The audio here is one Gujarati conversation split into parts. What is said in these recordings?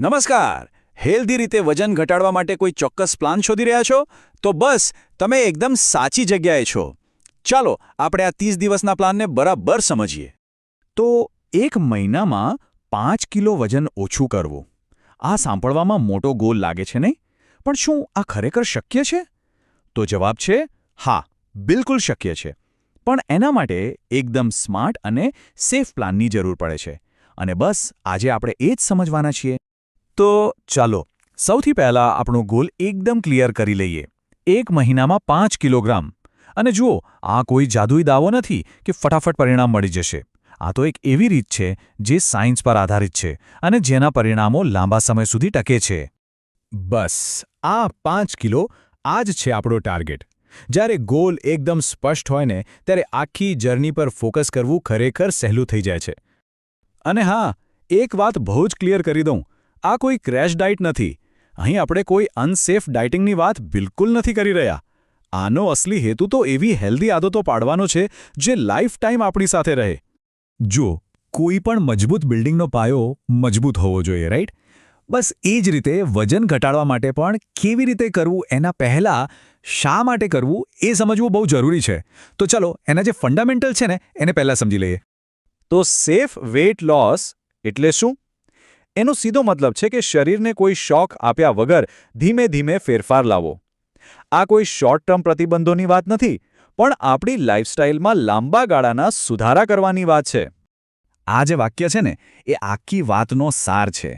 નમસ્કાર. હેલ્ધી રીતે વજન ઘટાડવા માટે કોઈ ચોક્કસ પ્લાન શોધી રહ્યા છો? તો બસ તમે એકદમ સાચી જગ્યાએ છો. ચાલો આપણે આ 30 દિવસના પ્લાનને બરાબર સમજીએ. તો એક મહિનામાં 5 કિલો વજન ઓછું કરવું, આ સાંભળવામાં મોટો ગોલ લાગે છે નહીં? પણ શું આ ખરેખર શક્ય છે? તો જવાબ છે હા, બિલકુલ શક્ય છે. પણ એના માટે એકદમ સ્માર્ટ અને સેફ પ્લાનની જરૂર પડે છે. અને બસ આજે આપણે એ જ સમજવાના છીએ. તો ચાલો સૌથી પહેલા આપણો ગોલ એકદમ ક્લિયર કરી લઈએ. એક મહિનામાં 5 કિલોગ્રામ. અને જુઓ, આ કોઈ જાદુઈ દાવો નથી કે ફટાફટ પરિણામ મળી જશે. આ તો એક એવી રીત છે જે સાયન્સ પર આધારિત છે અને જેના પરિણામો લાંબા સમય સુધી ટકે છે. બસ આ 5 કિલો આ જ છે આપણો ટાર્ગેટ. જ્યારે ગોલ એકદમ સ્પષ્ટ હોય ને ત્યારે આખી જર્ની પર ફોકસ કરવું ખરેખર સહેલું થઈ જાય છે. અને હા, એક વાત બહુ જ ક્લિયર કરી દઉં, આ કોઈ ક્રેશ ડાયટ નથી. અહીં આપણે કોઈ અનસેફ ડાયટિંગની વાત બિલકુલ નથી કરી રહ્યા. આનો અસલી હેતુ તો એવી હેલ્ધી આદતો પાડવાનો છે જે લાઈફ ટાઈમ આપણી સાથે રહે. જો કોઈ પણ મજબૂત બિલ્ડિંગનો પાયો મજબૂત હોવો જોઈએ, રાઈટ? બસ એ જ રીતે વજન ઘટાડવા માટે પણ કેવી રીતે કરવું એના પહેલાં શા માટે કરવું એ સમજવું બહુ જરૂરી છે. તો ચલો એના જે ફંડામેન્ટલ છે ને એને પહેલાં સમજી લઈએ. તો સેફ વેઇટ લોસ એટલે શું? એનો સીધો મતલબ છે કે શરીરને કોઈ શોક આપ્યા વગર ધીમે ધીમે ફેરફાર લાવવો. આ કોઈ શોર્ટ ટર્મ પ્રતિબંધોની વાત નથી, પણ આપણી લાઇફસ્ટાઇલમાં લાંબા ગાળાના સુધારા કરવાની વાત છે. આ જે વાક્ય છે ને એ આખી વાતનો સાર છે.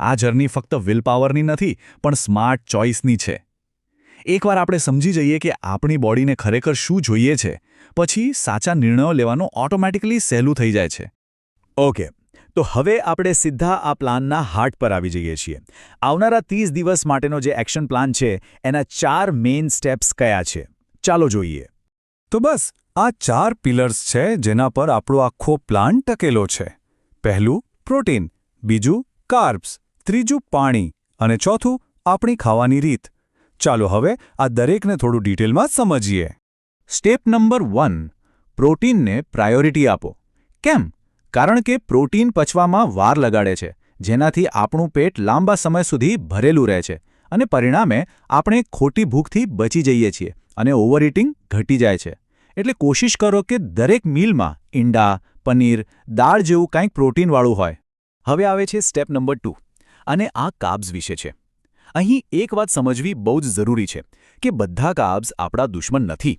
આ જર્ની ફક્ત વિલપાવરની નથી પણ સ્માર્ટ ચોઇસની છે. એકવાર આપણે સમજી જઈએ કે આપણી બોડીને ખરેખર શું જોઈએ છે, પછી સાચા નિર્ણયો લેવાનું ઓટોમેટિકલી સહેલું થઈ જાય છે. ઓકે, તો હવે આપણે સીધા આ પ્લાનના હાર્ટ પર આવી જઈએ છીએ. આવનારા 30 દિવસ માટેનો જે એક્શન પ્લાન છે એના 4 મેઇન સ્ટેપ્સ કયા છે, ચાલો જોઈએ. તો બસ આ 4 પિલર્સ છે જેના પર આપણો આખો પ્લાન ટકેલો છે. પહેલું પ્રોટીન, બીજું કાર્બ્સ, ત્રીજું પાણી અને ચોથું આપણી ખાવાની રીત. ચાલો હવે આ દરેકને થોડું ડિટેલમાં સમજીએ. સ્ટેપ નંબર 1, પ્રોટીનને પ્રાયોરિટી આપો. કેમ? કારણ કે પ્રોટીન પચવામાં વાર લગાડે છે, જેનાથી આપણું પેટ લાંબા સમય સુધી ભરેલું રહે છે અને પરિણામે આપણે ખોટી ભૂખથી બચી જઈએ છીએ અને ઓવરઇટિંગ ઘટી જાય છે. એટલે કોશિશ કરો કે દરેક મીલમાં ઈંડા, પનીર, દાળ જેવું કંઈક પ્રોટીનવાળું હોય. હવે આવે છે સ્ટેપ નંબર 2 અને આ કાર્બ્સ વિશે છે. અહીં એક વાત સમજવી બહુ જ જરૂરી છે કે બધા કાર્બ્સ આપણા દુશ્મન નથી.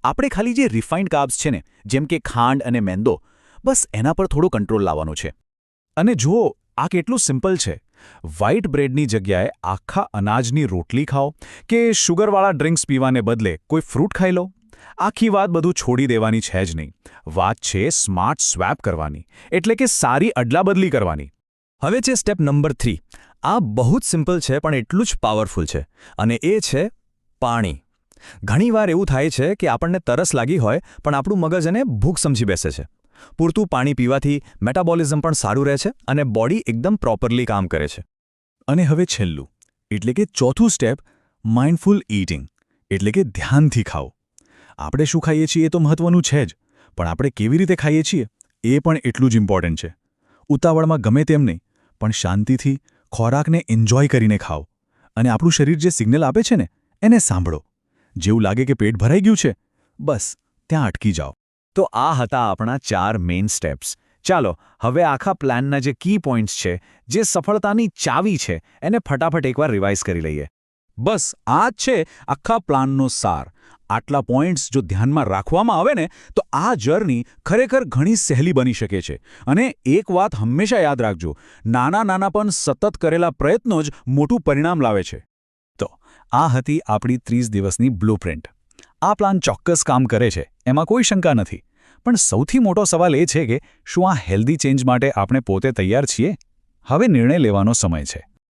આપણે ખાલી જે રિફાઇન્ડ કાર્બ્સ છે ને, જેમ કે ખાંડ અને મેંદો, બસ એના પર થોડો કંટ્રોલ લાવવાનો છે. અને જુઓ, આ કેટલું સિમ્પલ છે. વ્હાઇટ બ્રેડની જગ્યાએ આખા અનાજની રોટલી ખાઓ કે શુગરવાળા ડ્રિંક્સ પીવાને બદલે કોઈ ફ્રૂટ ખાઈ લો. આખી વાત બધું છોડી દેવાની છે જ નહીં. વાત છે સ્માર્ટ સ્વેપ કરવાની, એટલે કે સારી અદલાબદલી કરવાની. હવે છે સ્ટેપ નંબર 3. આ બહુ જ સિમ્પલ છે પણ એટલું જ પાવરફુલ છે, અને એ છે પાણી. ઘણીવાર એવું થાય છે કે આપણને તરસ લાગી હોય પણ આપણું મગજ એને ભૂખ સમજી બેસે છે. પૂરતું પાણી પીવાથી મેટાબોલિઝમ પણ સારું રહે છે અને બોડી એકદમ પ્રોપરલી કામ કરે છે. અને હવે છેલ્લું, એટલે કે ચોથું સ્ટેપ, માઇન્ડફુલ ઈટિંગ, એટલે કે ધ્યાનથી ખાઓ. આપણે શું ખાઈએ છીએ એ તો મહત્વનું છે જ, પણ આપણે કેવી રીતે ખાઈએ છીએ એ પણ એટલું જ ઇમ્પોર્ટન્ટ છે. ઉતાવળમાં ગમે તેમ નહીં, પણ શાંતિથી ખોરાકને એન્જોય કરીને ખાઓ. અને આપણું શરીર જે સિગ્નલ આપે છે ને એને સાંભળો. જેવું લાગે કે પેટ ભરાઈ ગયું છે, બસ ત્યાં અટકી જાઓ. તો આ હતા આપણા 4 મેઇન સ્ટેપ્સ. ચાલો હવે આખા પ્લાનના જે કી પોઈન્ટ્સ છે, જે સફળતાની ચાવી છે, એને ફટાફટ એકવાર રિવાઇઝ કરી લઈએ. બસ આ જ છે આખા પ્લાનનો સાર. આટલા પોઈન્ટ્સ જો ધ્યાનમાં રાખવામાં આવે ને તો આ જર્ની ખરેખર ઘણી સહેલી બની શકે છે. અને એક વાત હંમેશા યાદ રાખજો, નાના નાના પણ સતત કરેલા પ્રયત્નો જ મોટું પરિણામ લાવે છે. તો આ હતી આપણી 30 દિવસની બ્લુપ્રિન્ટ. આ પ્લાન ચોક્કસ કામ કરે છે, એમાં કોઈ શંકા નથી. પણ સૌથી મોટો સવાલ એ છે કે શું આ હેલ્ધી ચેન્જ માટે આપણે પોતે તૈયાર છીએ? હવે નિર્ણય લેવાનો સમય છે.